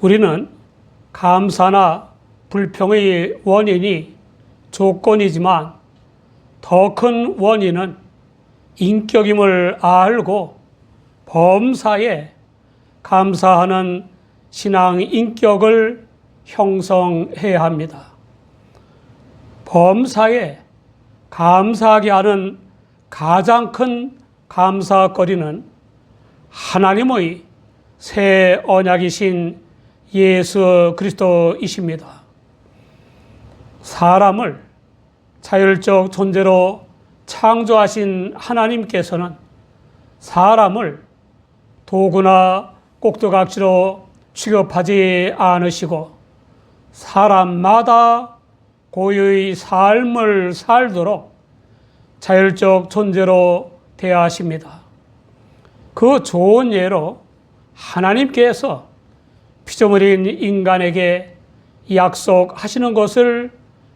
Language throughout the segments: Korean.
우리는 감사나 불평의 원인이 조건이지만 더 큰 원인은 인격임을 알고 범사에 감사하는 신앙 인격을 형성해야 합니다. 범사에 감사하게 하는 가장 큰 감사거리는 하나님의 새 언약이신 예수 그리스도이십니다. 사람을 자율적 존재로 창조하신 하나님께서는 사람을 도구나 꼭두각시로 취급하지 않으시고 사람마다 고유의 삶을 살도록 자율적 존재로 대하십니다. 그 좋은 예로 하나님께서 피조물인 인간에게 약속하시는 것을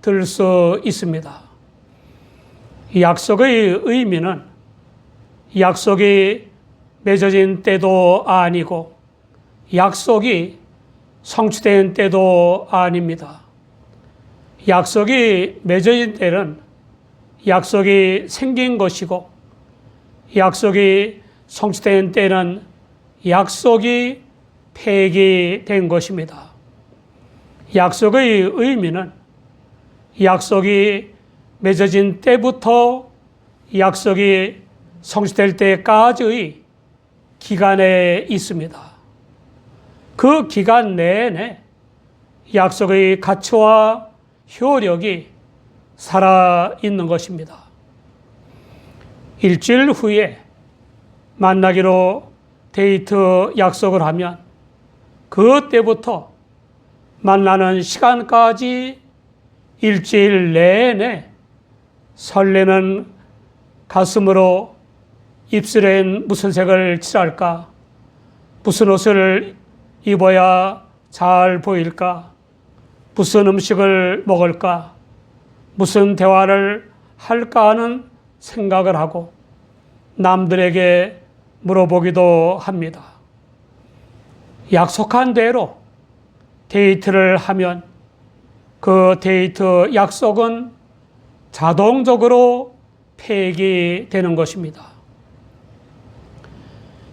들 수 있습니다. 이 약속의 의미는 약속이 맺어진 때도 아니고 약속이 성취된 때도 아닙니다. 약속이 맺어진 때는 약속이 생긴 것이고 약속이 성취된 때는 약속이 폐기된 것입니다. 약속의 의미는 약속이 맺어진 때부터 약속이 성취될 때까지의 기간에 있습니다. 그 기간 내내 약속의 가치와 효력이 살아있는 것입니다. 일주일 후에 만나기로 데이트 약속을 하면 그때부터 만나는 시간까지 일주일 내내 설레는 가슴으로 입술엔 무슨 색을 칠할까? 무슨 옷을 입어야 잘 보일까? 무슨 음식을 먹을까? 무슨 대화를 할까 하는 생각을 하고 남들에게 물어보기도 합니다. 약속한 대로 데이트를 하면 그 데이트 약속은 자동적으로 폐기되는 것입니다.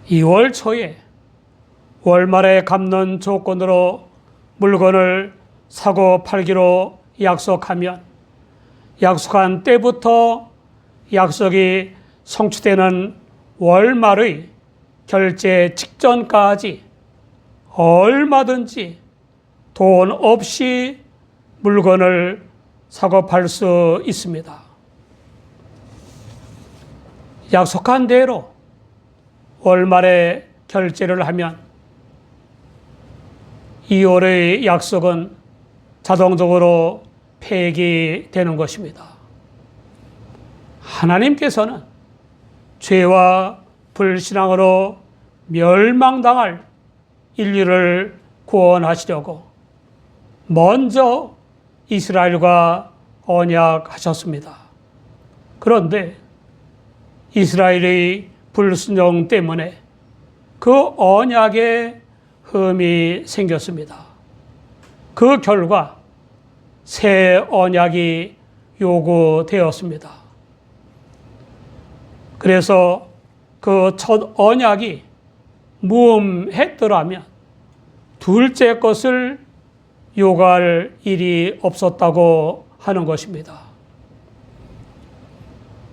2월 초에 월말에 갚는 조건으로 물건을 사고 팔기로 약속하면 약속한 때부터 약속이 성취되는 월말의 결제 직전까지 얼마든지 돈 없이 물건을 사고 팔 수 있습니다. 약속한 대로 월말에 결제를 하면 2월의 약속은 자동적으로 폐기되는 것입니다. 하나님께서는 죄와 불신앙으로 멸망당할 인류를 구원하시려고 먼저 이스라엘과 언약하셨습니다. 그런데 이스라엘의 불순종 때문에 그 언약에 흠이 생겼습니다. 그 결과 새 언약이 요구되었습니다. 그래서 그 첫 언약이 무음했더라면 둘째 것을 요구할 일이 없었다고 하는 것입니다.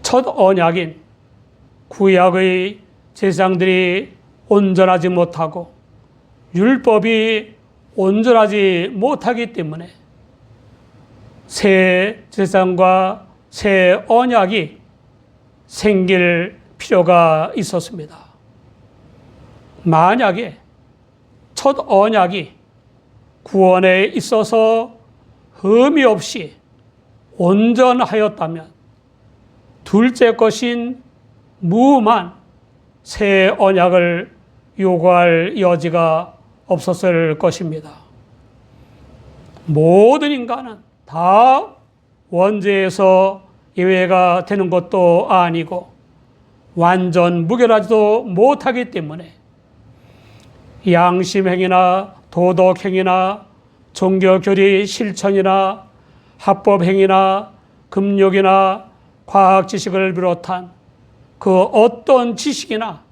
첫 언약인 구약의 제사장들이 온전하지 못하고 율법이 온전하지 못하기 때문에 새 제사장과 새 언약이 생길 필요가 있었습니다. 만약에 첫 언약이 구원에 있어서 흠이 없이 온전하였다면 둘째 것인 무음한 새 언약을 요구할 여지가 없었을 것입니다. 모든 인간은 다 원죄에서 예외가 되는 것도 아니고 완전 무결하지도 못하기 때문에 양심행위나 도덕행위나 종교교리 실천이나 합법행위나 금욕이나 과학지식을 비롯한 그 어떤 지식이나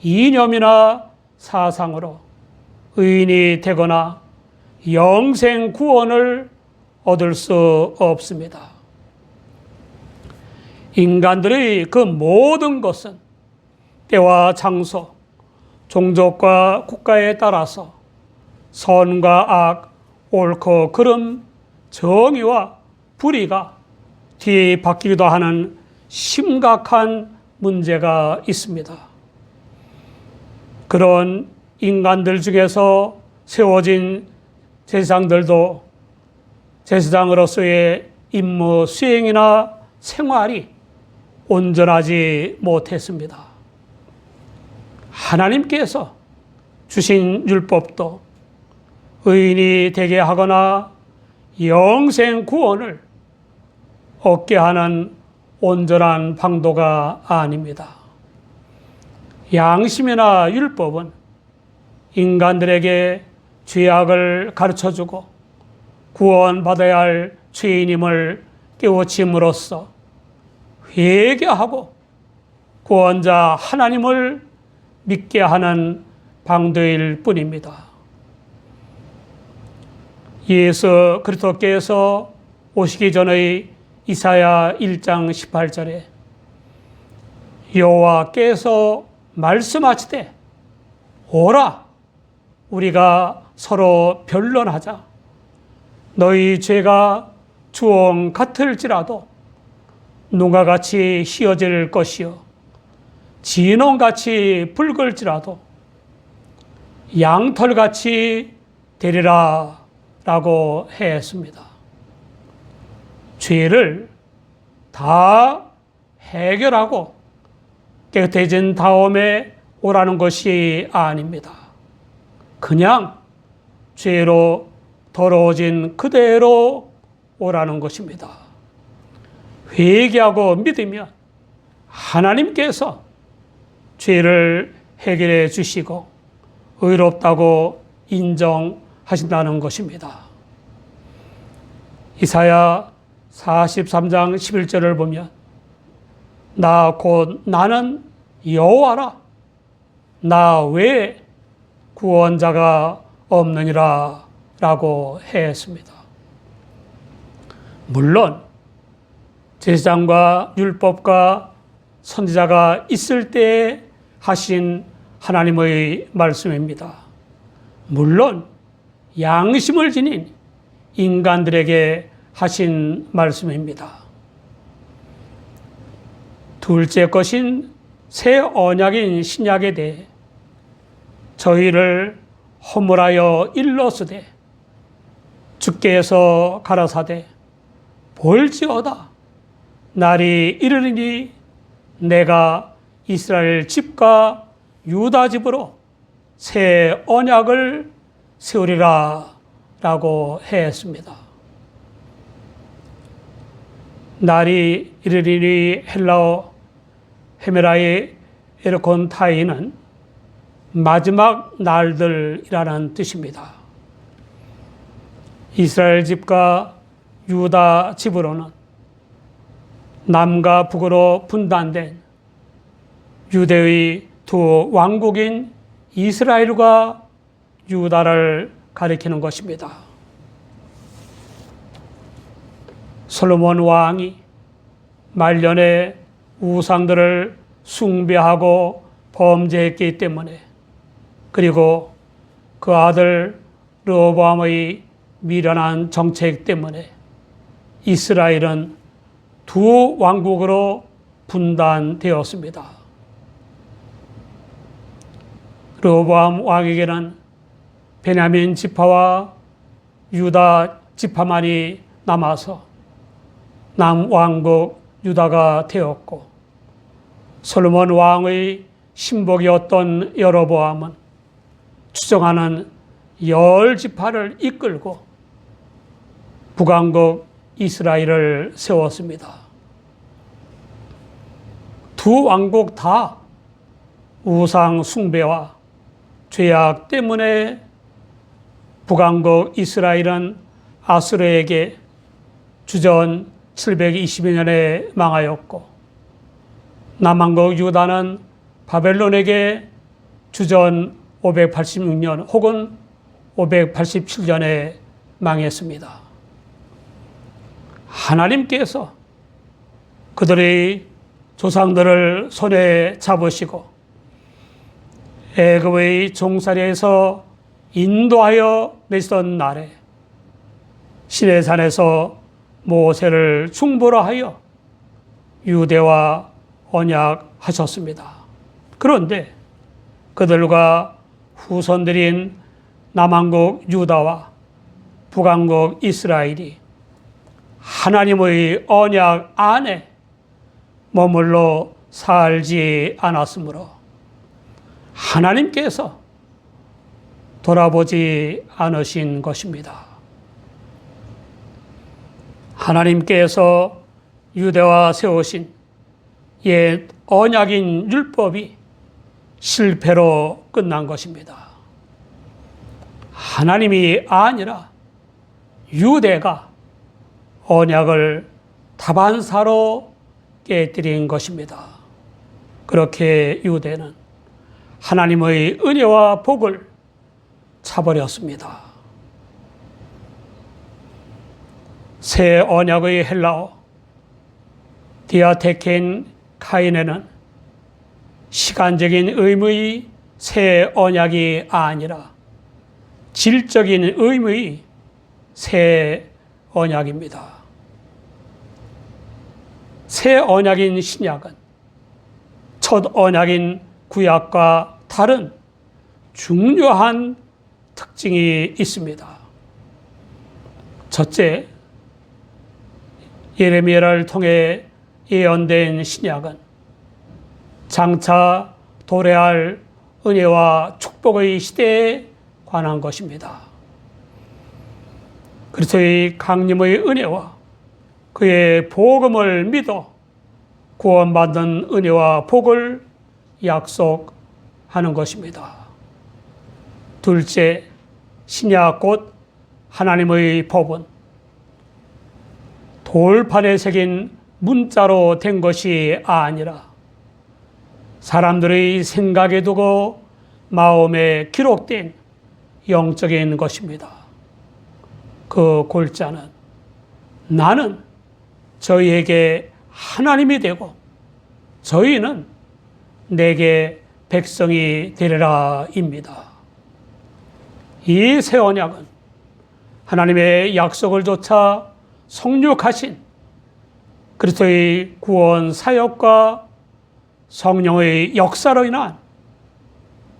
이념이나 사상으로 의인이 되거나 영생 구원을 얻을 수 없습니다. 인간들의 그 모든 것은 때와 장소, 종족과 국가에 따라서 선과 악, 옳고 그름, 정의와 불의가 뒤바뀌기도 하는 심각한 문제가 있습니다. 그런 인간들 중에서 세워진 제사장들도 제사장으로서의 임무 수행이나 생활이 온전하지 못했습니다. 하나님께서 주신 율법도 의인이 되게 하거나 영생 구원을 얻게 하는 온전한 방도가 아닙니다. 양심이나 율법은 인간들에게 죄악을 가르쳐주고 구원받아야 할 죄인임을 깨우침으로써 회개하고 구원자 하나님을 믿게 하는 방도일 뿐입니다. 예수 그리스도께서 오시기 전의 이사야 1장 18절에 여호와께서 말씀하시되 오라 우리가 서로 변론하자. 너희 죄가 주홍 같을지라도 눈과 같이 희어질 것이요 진홍같이 붉을지라도 양털같이 되리라 라고 했습니다. 죄를 다 해결하고 깨끗해진 다음에 오라는 것이 아닙니다. 그냥 죄로 더러워진 그대로 오라는 것입니다. 회개하고 믿으면 하나님께서 죄를 해결해 주시고 의롭다고 인정하신다는 것입니다. 이사야 43장 11절을 보면 나 곧 나는 여호와라 나 외에 구원자가 없느니라 라고 했습니다. 물론 제사장과 율법과 선지자가 있을 때 하신 하나님의 말씀입니다. 물론 양심을 지닌 인간들에게 하신 말씀입니다. 둘째 것인 새 언약인 신약에 대해 저희를 허물하여 일렀으되 주께서 가라사대 볼지어다 날이 이르리니 내가 이스라엘 집과 유다 집으로 새 언약을 세우리라 라고 했습니다. 날이 이르리니 헬라어 헤메라의 에르콘타이는 마지막 날들이라는 뜻입니다. 이스라엘 집과 유다 집으로는 남과 북으로 분단된 유대의 두 왕국인 이스라엘과 유다를 가리키는 것입니다. 솔로몬 왕이 말년에 우상들을 숭배하고 범죄했기 때문에 그리고 그 아들 르호보암의 미련한 정책 때문에 이스라엘은 두 왕국으로 분단되었습니다. 르호보암 왕에게는 베냐민 지파와 유다 지파만이 남아서 남왕국 유다가 되었고 솔로몬 왕의 신복이었던 여로보암은 추정하는 10지파를 이끌고 북왕국 이스라엘을 세웠습니다. 두 왕국 다 우상 숭배와 죄악 때문에 북왕국 이스라엘은 아수르에게 주전 720여 년에 망하였고, 남왕국 유다는 바벨론에게 주전 586년 혹은 587년에 망했습니다. 하나님께서 그들의 조상들을 손에 잡으시고 애굽의 종살이에서 인도하여 내시던 날에 시내산에서 모세를 충보하여 유대와 언약하셨습니다. 그런데 그들과 후손들인 남왕국 유다와 북왕국 이스라엘이 하나님의 언약 안에 머물러 살지 않았으므로 하나님께서 돌아보지 않으신 것입니다. 하나님께서 유대와 세우신 옛 언약인 율법이 실패로 끝난 것입니다. 하나님이 아니라 유대가 언약을 다반사로 깨뜨린 것입니다. 그렇게 유대는 하나님의 은혜와 복을 차버렸습니다. 새 언약의 헬라어 디아테켄 카이네는 시간적인 의무의 새 언약이 아니라 질적인 의무의 새 언약입니다. 새 언약인 신약은 첫 언약인 구약과 다른 중요한 특징이 있습니다. 첫째, 예레미야를 통해 예언된 신약은 장차 도래할 은혜와 축복의 시대에 관한 것입니다. 그리스도의 강림의 은혜와 그의 복음을 믿어 구원받는 은혜와 복을 약속하는 것입니다. 둘째, 신약 곧 하나님의 법은 돌판에 새긴 문자로 된 것이 아니라 사람들의 생각에 두고 마음에 기록된 영적인 것입니다. 그 골자는 나는 저희에게 하나님이 되고 저희는 내게 백성이 되리라입니다. 이 새 언약은 하나님의 약속을 조차 성육하신 그리스도의 구원 사역과 성령의 역사로 인한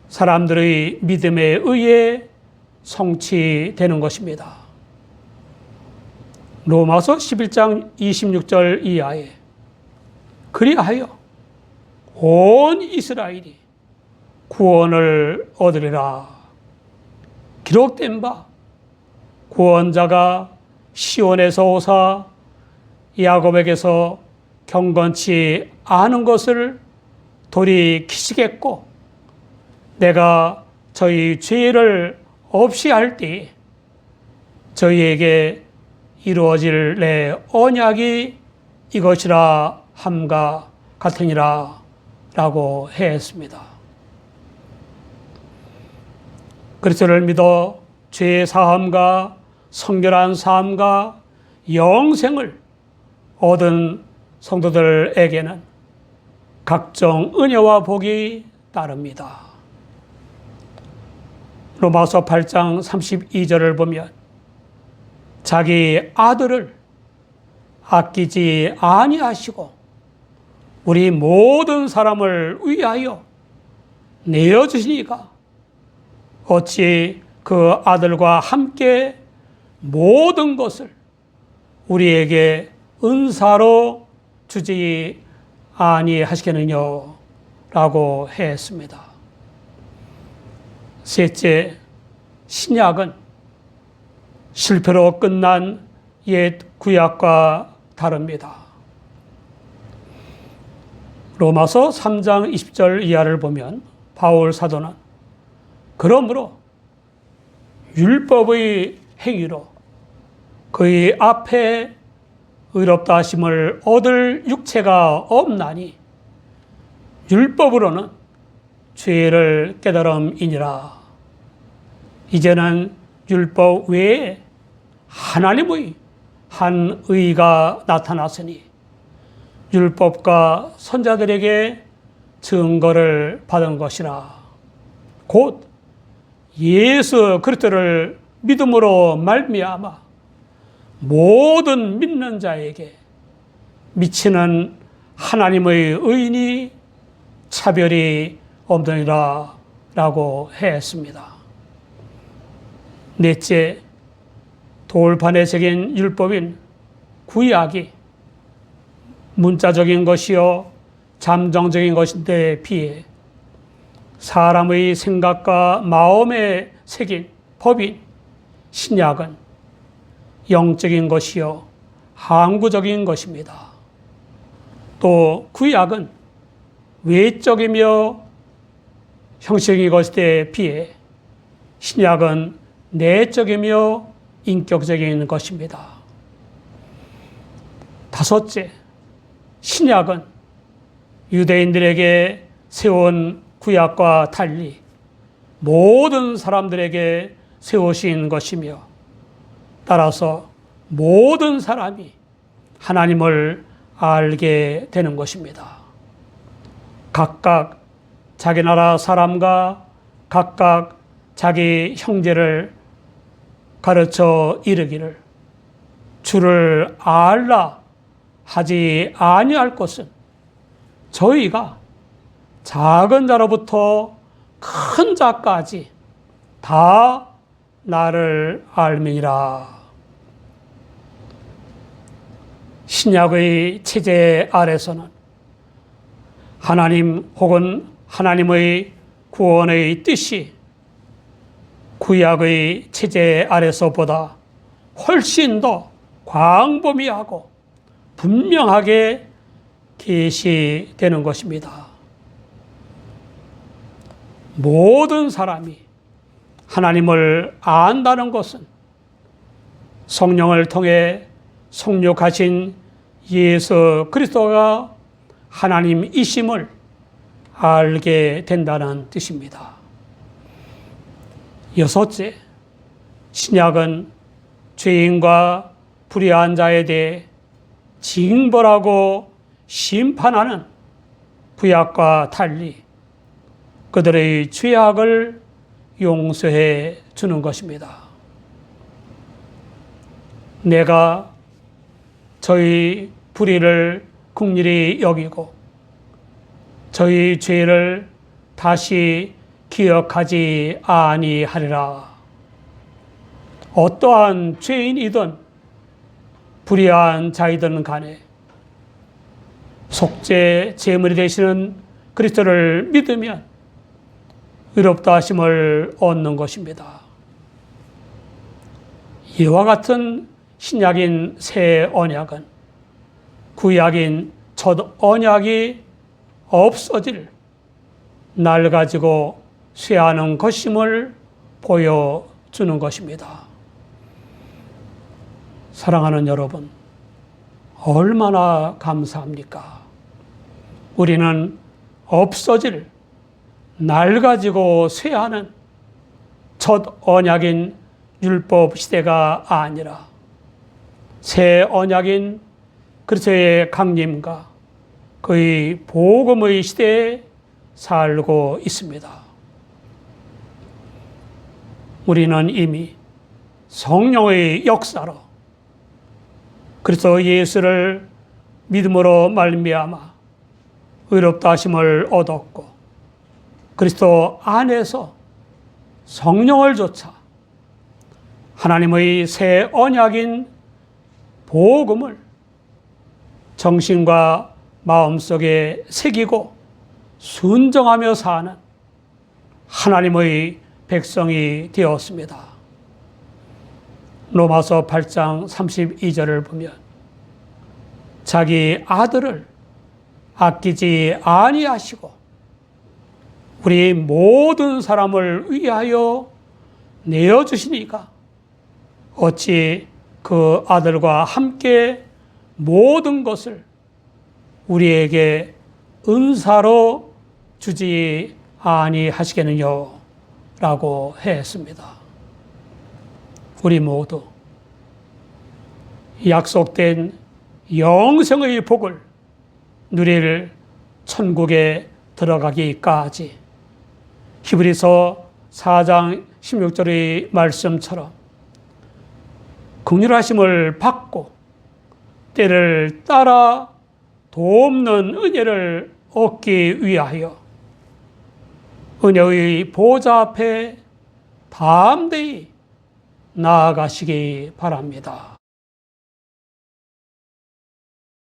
사람들의 믿음에 의해 성취되는 것입니다. 로마서 11장 26절 이하에 그리하여 온 이스라엘이 구원을 얻으리라 기록된 바 구원자가 시온에서 오사 야곱에게서 경건치 않은 것을 돌이키시겠고 내가 저희 죄를 없이 할 때에 저희에게 이루어질 내 언약이 이것이라 함과 같으니라 라고 했습니다. 그리스도를 믿어 죄 사함과 성결한 삶과 영생을 얻은 성도들에게는 각종 은혜와 복이 따릅니다. 로마서 8장 32절을 보면 자기 아들을 아끼지 아니하시고 우리 모든 사람을 위하여 내어주시니까 어찌 그 아들과 함께 모든 것을 우리에게 은사로 주지 아니하시겠느냐 라고 했습니다. 셋째, 신약은 실패로 끝난 옛 구약과 다릅니다. 로마서 3장 20절 이하를 보면 바울 사도는 그러므로 율법의 행위로 그의 앞에 의롭다 하심을 얻을 육체가 없나니 율법으로는 죄를 깨달음이니라. 이제는 율법 외에 하나님의 한 의가 나타났으니 율법과 선자들에게 증거를 받은 것이라. 곧 예수 그리스도를 믿음으로 말미암아 모든 믿는 자에게 미치는 하나님의 의인이 차별이 없느니라 라고 했습니다. 넷째, 돌판에 새긴 율법인 구약이 문자적인 것이요 잠정적인 것인데 비해 사람의 생각과 마음에 새긴 법인 신약은 영적인 것이요 항구적인 것입니다. 또 구약은 외적이며 형식적인 것에 비해 신약은 내적이며 인격적인 것입니다. 다섯째, 신약은 유대인들에게 세운 구약과 달리 모든 사람들에게 세우신 것이며 따라서 모든 사람이 하나님을 알게 되는 것입니다. 각각 자기 나라 사람과 각각 자기 형제를 가르쳐 이르기를 주를 알라 하지 아니할 것은 저희가 작은 자로부터 큰 자까지 다 나를 알미니라. 신약의 체제 아래서는 하나님 혹은 하나님의 구원의 뜻이 구약의 체제 아래서보다 훨씬 더 광범위하고 분명하게 계시되는 것입니다. 모든 사람이 하나님을 안다는 것은 성령을 통해 성육하신 예수 그리스도가 하나님이심을 알게 된다는 뜻입니다. 여섯째, 신약은 죄인과 불의한 자에 대해 징벌하고 심판하는 구약과 달리 그들의 죄악을 용서해 주는 것입니다. 내가 저희 불의를 긍휼히 여기고 저희 죄를 다시 기억하지 아니하리라. 어떠한 죄인이든 불의한 자이든 간에 속죄 제물이 되시는 그리스도를 믿으면 의롭다 하심을 얻는 것입니다. 이와 같은 신약인 새 언약은 구약인 첫 언약이 없어질 날 가지고 쇠하는 것임을 보여주는 것입니다. 사랑하는 여러분, 얼마나 감사합니까? 우리는 없어질 날 가지고 쇠하는 첫 언약인 율법 시대가 아니라 새 언약인 그리스도의 강림과 그의 복음의 시대에 살고 있습니다. 우리는 이미 성령의 역사로 그리스도 예수를 믿음으로 말미암아 의롭다 하심을 얻었고 그리스도 안에서 성령을 좇아 하나님의 새 언약인 복음을 정신과 마음속에 새기고 순종하며 사는 하나님의 백성이 되었습니다. 로마서 8장 32절을 보면 자기 아들을 아끼지 아니하시고 우리 모든 사람을 위하여 내어주시니까 어찌 그 아들과 함께 모든 것을 우리에게 은사로 주지 아니하시겠느냐 라고 했습니다. 우리 모두 약속된 영생의 복을 누릴 천국에 들어가기까지 히브리서 4장 16절의 말씀처럼 긍휼하심을 받고 때를 따라 돕는 은혜를 얻기 위하여 은혜의 보좌 앞에 담대히 나아가시기 바랍니다.